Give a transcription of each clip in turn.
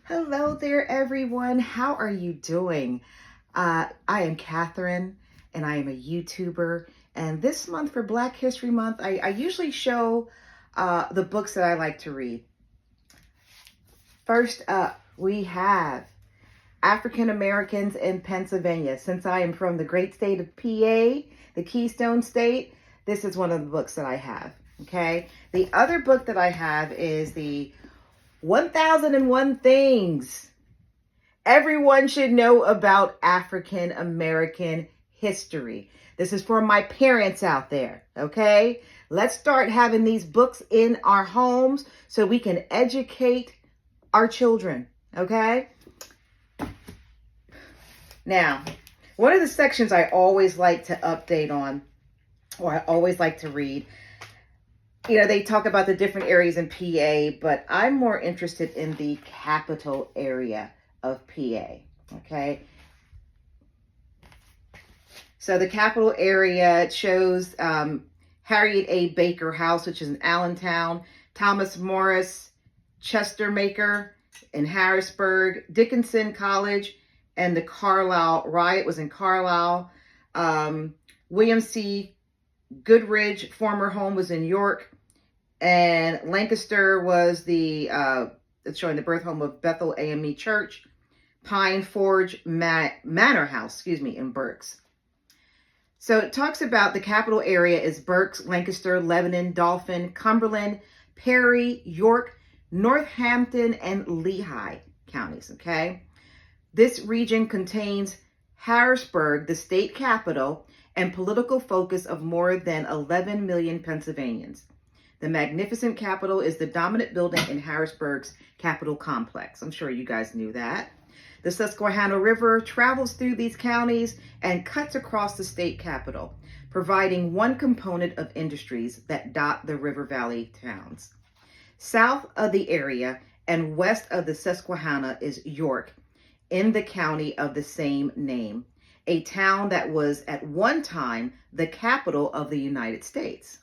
Hello there, everyone. How are you doing? I am Catherine, and I am a YouTuber. And this month for Black History Month, I usually show the books that I like to read. First up, we have African Americans in Pennsylvania. Since I am from the great state of PA, the Keystone State, this is one of the books that I have. Okay. The other book that I have is the 1001 Things Everyone Should Know About African American History. This is for my parents out there, okay? Let's start having these books in our homes so we can educate our children, okay? Now, one of the sections I always like to update on, or I always like to read, they talk about the different areas in PA, but I'm more interested in the capital area of PA, okay? So the capital area shows Harriet A. Baker House, which is in Allentown, Thomas Morris Chester Maker in Harrisburg, Dickinson College, and the Carlisle riot was in Carlisle. William C. Goodrich former home was in York, and Lancaster was it's showing the birth home of Bethel AME Church. Pine Forge Manor House, in Berks. So it talks about the capital area is Berks, Lancaster, Lebanon, Dauphin, Cumberland, Perry, York, Northampton, and Lehigh counties, okay? This region contains Harrisburg, the state capital, and political focus of more than 11 million Pennsylvanians. The magnificent Capitol is the dominant building in Harrisburg's Capitol complex. I'm sure you guys knew that. The Susquehanna River travels through these counties and cuts across the state capital, providing one component of industries that dot the river valley towns. South of the area and west of the Susquehanna is York, in the county of the same name, a town that was at one time the capital of the United States.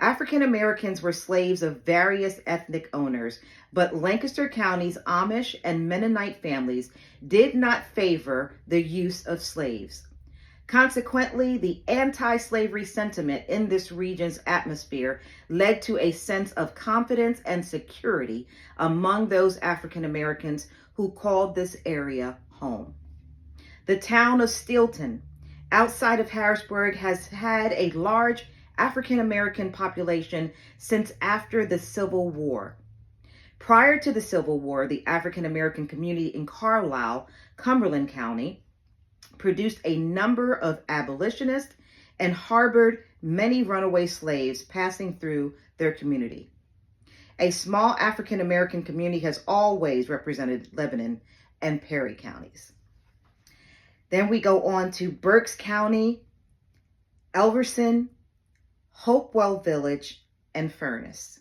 African Americans were slaves of various ethnic owners, but Lancaster County's Amish and Mennonite families did not favor the use of slaves. Consequently, the anti-slavery sentiment in this region's atmosphere led to a sense of confidence and security among those African Americans who called this area home. The town of Steelton, outside of Harrisburg, has had a large African American population since after the Civil War. Prior to the Civil War, the African American community in Carlisle, Cumberland County, produced a number of abolitionists and harbored many runaway slaves passing through their community. A small African American community has always represented Lebanon and Perry counties. Then we go on to Berks County, Elverson, Hopewell Village, and Furnace.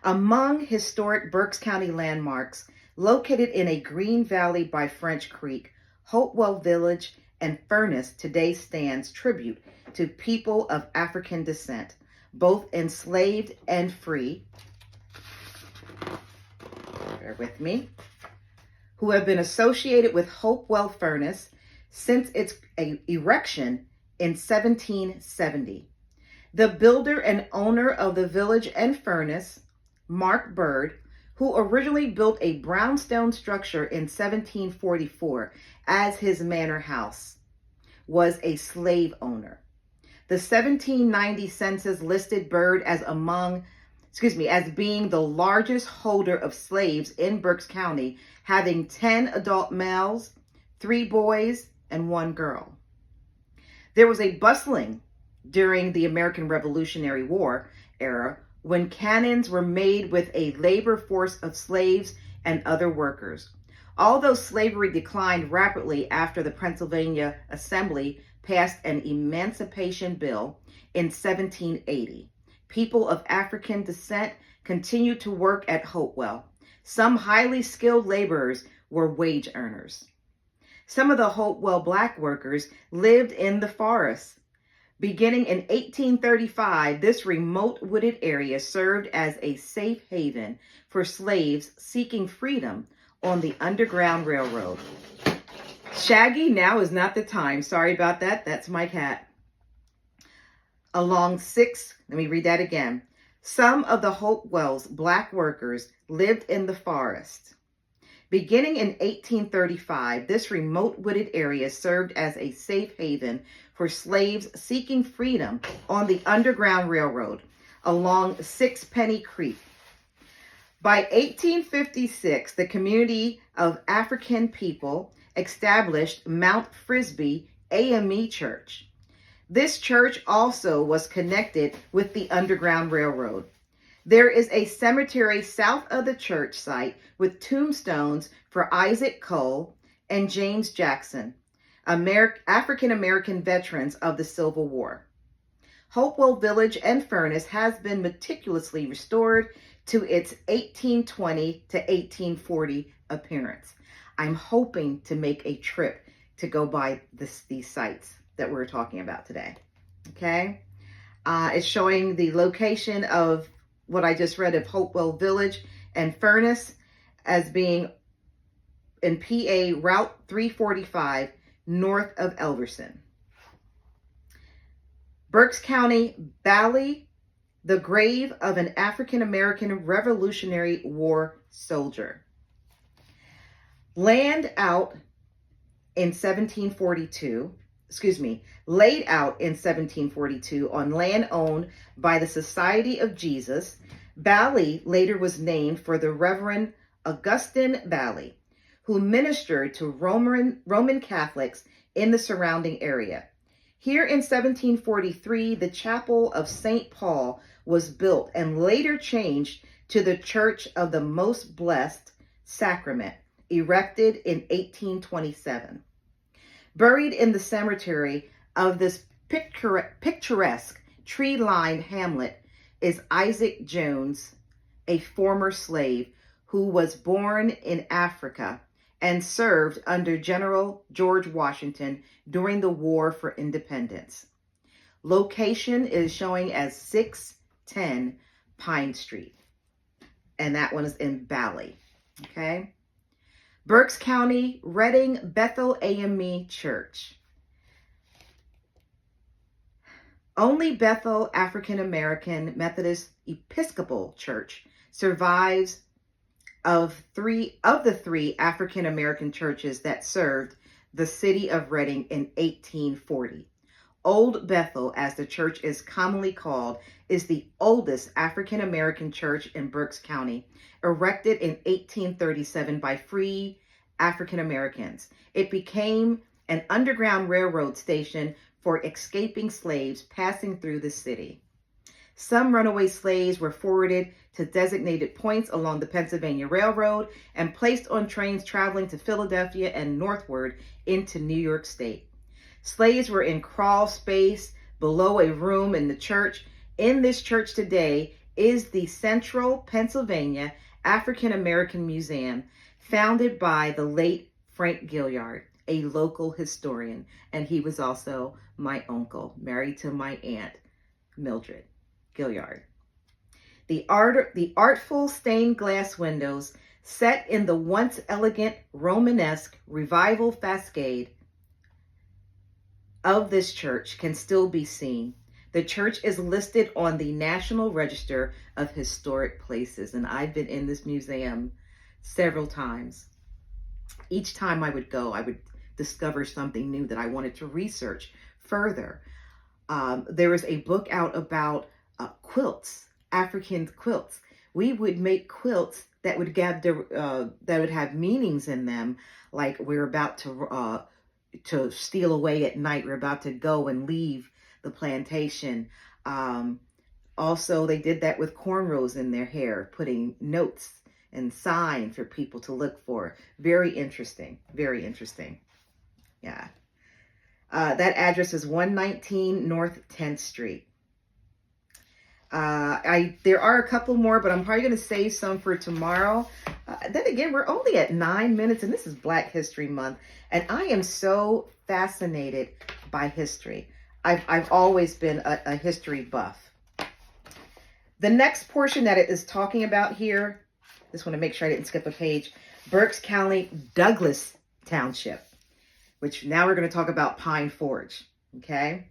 Among historic Berks County landmarks, located in a green valley by French Creek, Hopewell Village and Furnace today stands tribute to people of African descent, both enslaved and free, bear with me, who have been associated with Hopewell Furnace since its erection in 1770. The builder and owner of the village and furnace, Mark Bird, who originally built a brownstone structure in 1744 as his manor house, was a slave owner. The 1790 census listed Bird as being the largest holder of slaves in Berks County, having 10 adult males, 3 boys, and 1 girl. There was a bustling during the American Revolutionary War era when cannons were made with a labor force of slaves and other workers. Although slavery declined rapidly after the Pennsylvania Assembly passed an emancipation bill in 1780, people of African descent continued to work at Hopewell. Some highly skilled laborers were wage earners. Some of the Hopewell Black workers lived in the forests. Beginning in 1835, this remote wooded area served as a safe haven for slaves seeking freedom on the Underground Railroad. Shaggy, now is not the time. Sorry about that. That's my cat. Along 6, let me read that again. Some of the Hopewell's black workers lived in the forest. Beginning in 1835, this remote wooded area served as a safe haven for slaves seeking freedom on the Underground Railroad along Sixpenny Creek. By 1856, the community of African people established Mount Frisbee AME Church. This church also was connected with the Underground Railroad. There is a cemetery south of the church site with tombstones for Isaac Cole and James Jackson, African-American veterans of the Civil War. Hopewell Village and Furnace has been meticulously restored to its 1820 to 1840 appearance. I'm hoping to make a trip to go by these sites that we're talking about today. Okay? It's showing the location of what I just read of Hopewell Village and Furnace as being in PA Route 345 north of Elverson. Berks County, Bally, the grave of an African-American Revolutionary War soldier. Laid out in 1742 on land owned by the Society of Jesus, Bally later was named for the Reverend Augustine Bally, who ministered to Roman Catholics in the surrounding area. Here in 1743, the Chapel of St. Paul was built and later changed to the Church of the Most Blessed Sacrament, erected in 1827. Buried in the cemetery of this picturesque tree-lined hamlet is Isaac Jones, a former slave who was born in Africa and served under General George Washington during the War for Independence. Location is showing as 610 Pine Street, and that one is in Bally. Okay. Berks County, Reading Bethel AME Church. Only Bethel African American Methodist Episcopal Church survives of the three African American churches that served the city of Reading in 1840. Old Bethel, as the church is commonly called, is the oldest African American church in Berks County, erected in 1837 by free African Americans. It became an Underground Railroad station for escaping slaves passing through the city. Some runaway slaves were forwarded to designated points along the Pennsylvania Railroad and placed on trains traveling to Philadelphia and northward into New York State. Slaves were in crawl space below a room in the church. In this church today is the Central Pennsylvania African American Museum, founded by the late Frank Gilliard, a local historian, and he was also my uncle, married to my aunt, Mildred Gilliard. The artful stained glass windows set in the once elegant Romanesque revival facade of this church can still be seen. The church is listed on the National Register of Historic Places, and I've been in this museum several times. Each time I would go, I would discover something new that I wanted to research further. There was a book out about quilts, African quilts. We would make quilts that would have meanings in them, like we're about to steal away at night. We're about to go and leave the plantation. Also, they did that with cornrows in their hair, putting notes and signs for people to look for. Very interesting. Very interesting. Yeah. That address is 119 North 10th Street. There are a couple more, but I'm probably going to save some for tomorrow. Then again, we're only at 9 minutes, and this is Black History Month, and I am so fascinated by history. I've always been a history buff. The next portion that it is talking about here, just want to make sure I didn't skip a page. Berks County, Douglas Township, which now we're going to talk about Pine Forge. Okay.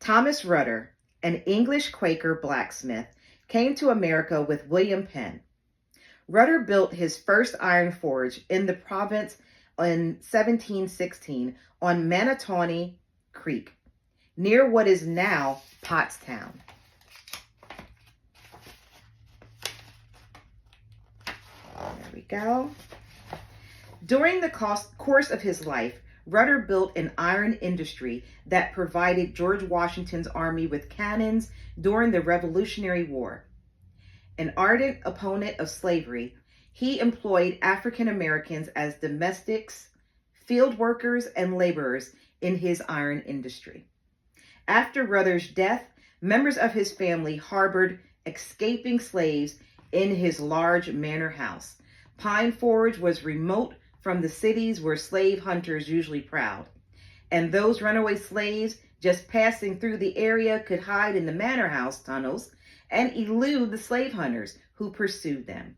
Thomas Rudder, an English Quaker blacksmith, came to America with William Penn. Rudder built his first iron forge in the province in 1716 on Manatawny Creek, near what is now Pottstown. There we go. During the course of his life, Rudder built an iron industry that provided George Washington's army with cannons during the Revolutionary War. An ardent opponent of slavery, he employed African Americans as domestics, field workers, and laborers in his iron industry. After Rudder's death, members of his family harbored escaping slaves in his large manor house. Pine Forge was remote from the cities where slave hunters usually prowled, and those runaway slaves just passing through the area could hide in the manor house tunnels and elude the slave hunters who pursued them.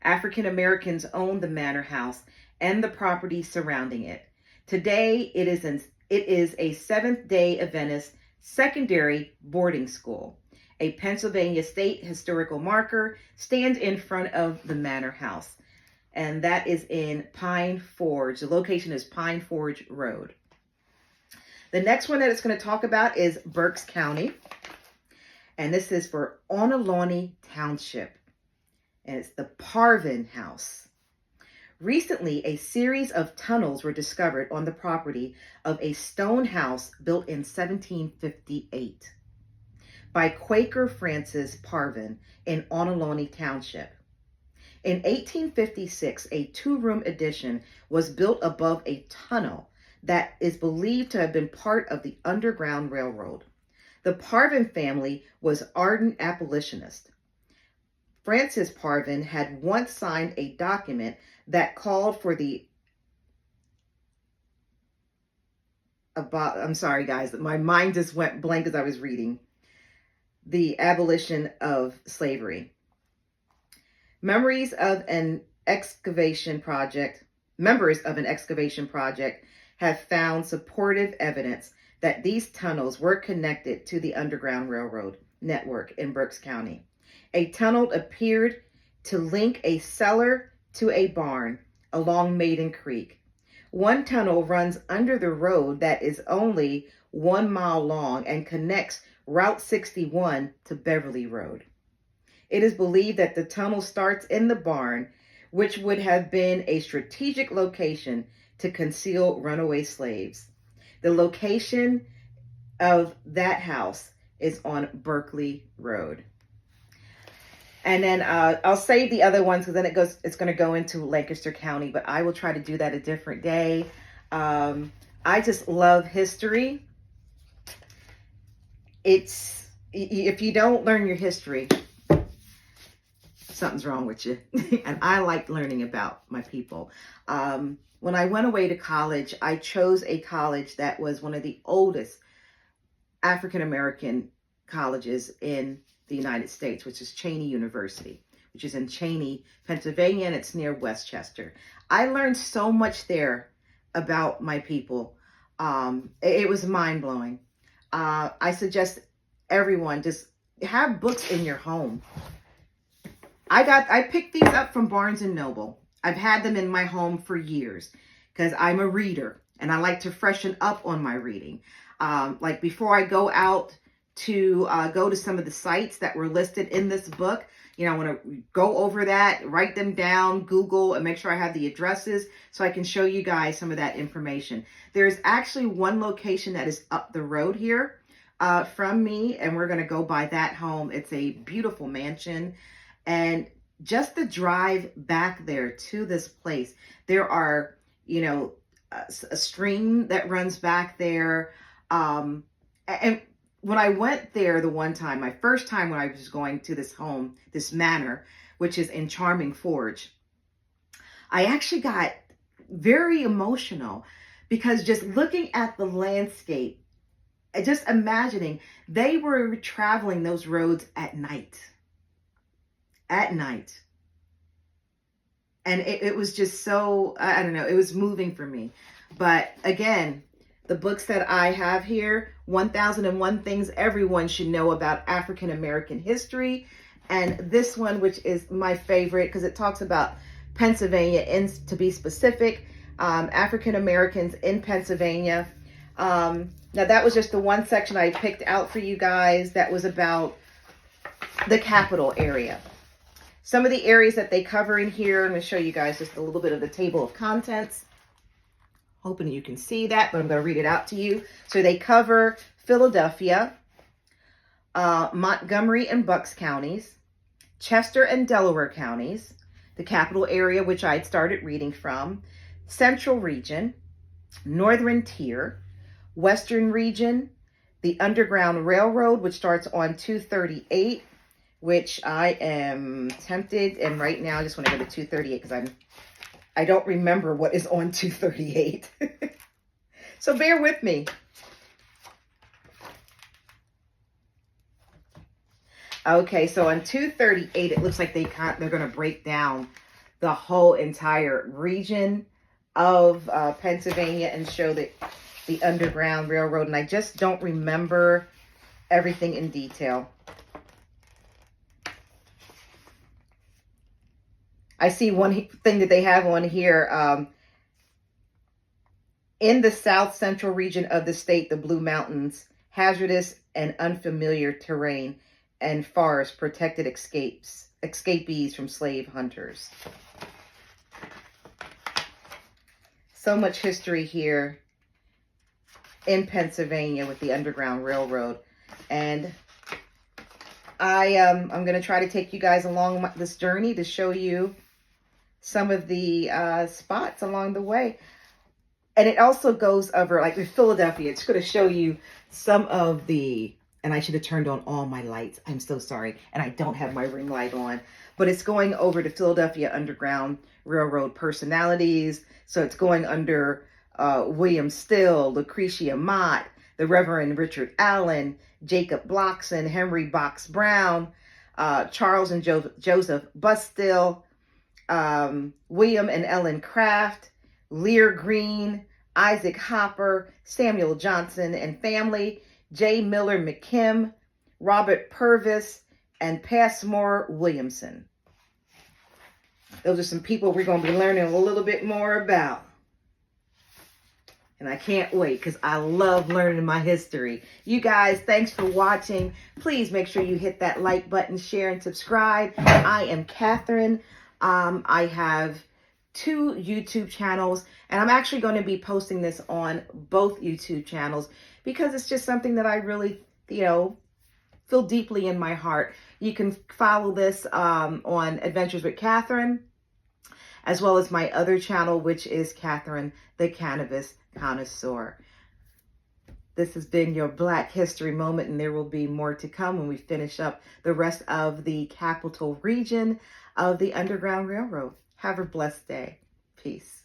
African Americans owned the manor house and the property surrounding it. Today, it is a Seventh-day Adventist secondary boarding school. A Pennsylvania State historical marker stands in front of the manor house, and that is in Pine Forge. The location is Pine Forge Road. The next one that it's going to talk about is Berks County, and this is for Onalawney Township, and it's the Parvin House. Recently, a series of tunnels were discovered on the property of a stone house built in 1758 by Quaker Francis Parvin in Onalawney Township. In 1856, a two-room addition was built above a tunnel that is believed to have been part of the Underground Railroad. The Parvin family was ardent abolitionists. Francis Parvin had once signed a document that called for I'm sorry guys, my mind just went blank as I was reading. The abolition of slavery. Members of an excavation project have found supportive evidence that these tunnels were connected to the Underground Railroad network in Berks County. A tunnel appeared to link a cellar to a barn along Maiden Creek. One tunnel runs under the road that is only 1 mile long and connects Route 61 to Beverly Road. It is believed that the tunnel starts in the barn, which would have been a strategic location to conceal runaway slaves. The location of that house is on Berkeley Road. And then I'll save the other ones because then it's going to go into Lancaster County, but I will try to do that a different day. I just love history. If you don't learn your history, something's wrong with you. And I like learning about my people. When I went away to college, I chose a college that was one of the oldest African American colleges in the United States, which is Cheyney University, which is in Cheyney, Pennsylvania, and it's near Westchester. I learned so much there about my people. It was mind-blowing. I suggest everyone just have books in your home. I picked these up from Barnes & Noble. I've had them in my home for years because I'm a reader and I like to freshen up on my reading. Like before I go out to go to some of the sites that were listed in this book, I want to go over that, write them down, Google, and make sure I have the addresses so I can show you guys some of that information. There's actually one location that is up the road here from me, and we're going to go by that home. It's a beautiful mansion. And just the drive back there to this place, there are, a stream that runs back there. And when I went there the one time, my first time when I was going to this home, this manor, which is in Charming Forge, I actually got very emotional because just looking at the landscape, just imagining they were traveling those roads at night. And it was just so, I don't know, it was moving for me. But again, the books that I have here, 1001 Things Everyone Should Know About African American History. And this one, which is my favorite because it talks about Pennsylvania, and to be specific, African Americans in Pennsylvania. Now that was just the one section I picked out for you guys that was about the capital area. Some of the areas that they cover in here, I'm going to show you guys just a little bit of the table of contents. Hoping you can see that, but I'm going to read it out to you. So they cover Philadelphia, Montgomery and Bucks counties, Chester and Delaware counties, the capital area, which I'd started reading from, Central Region, Northern Tier, Western Region, the Underground Railroad, which starts on 238, which I am tempted, and right now I just want to go to 238 because I don't remember what is on 238. So bear with me. Okay, so on 238, it looks like they're going to break down the whole entire region of Pennsylvania and show the Underground Railroad. And I just don't remember everything in detail. I see one thing that they have on here. In the south central region of the state, the Blue Mountains, hazardous and unfamiliar terrain and forests protected escapees from slave hunters. So much history here in Pennsylvania with the Underground Railroad. And I'm going to try to take you guys along this journey to show you some of the spots along the way. And it also goes over, like with Philadelphia, it's going to show you some of the, and I should have turned on all my lights. I'm so sorry. And I don't have my ring light on. But it's going over to Philadelphia Underground Railroad personalities. So it's going under William Still, Lucretia Mott, the Reverend Richard Allen, Jacob Blockson, Henry Box Brown, Charles and Joseph Bustill, William and Ellen Craft, Lear Green, Isaac Hopper, Samuel Johnson and family, J. Miller McKim, Robert Purvis, and Passmore Williamson. Those are some people we're going to be learning a little bit more about. And I can't wait because I love learning my history. You guys, thanks for watching. Please make sure you hit that like button, share, and subscribe. I am Catherine. I have 2 YouTube channels, and I'm actually going to be posting this on both YouTube channels because it's just something that I really, feel deeply in my heart. You can follow this on Adventures with Catherine, as well as my other channel, which is Catherine the Cannabis Connoisseur. This has been your Black History Moment, and there will be more to come when we finish up the rest of the capital region of the Underground Railroad. Have a blessed day. Peace.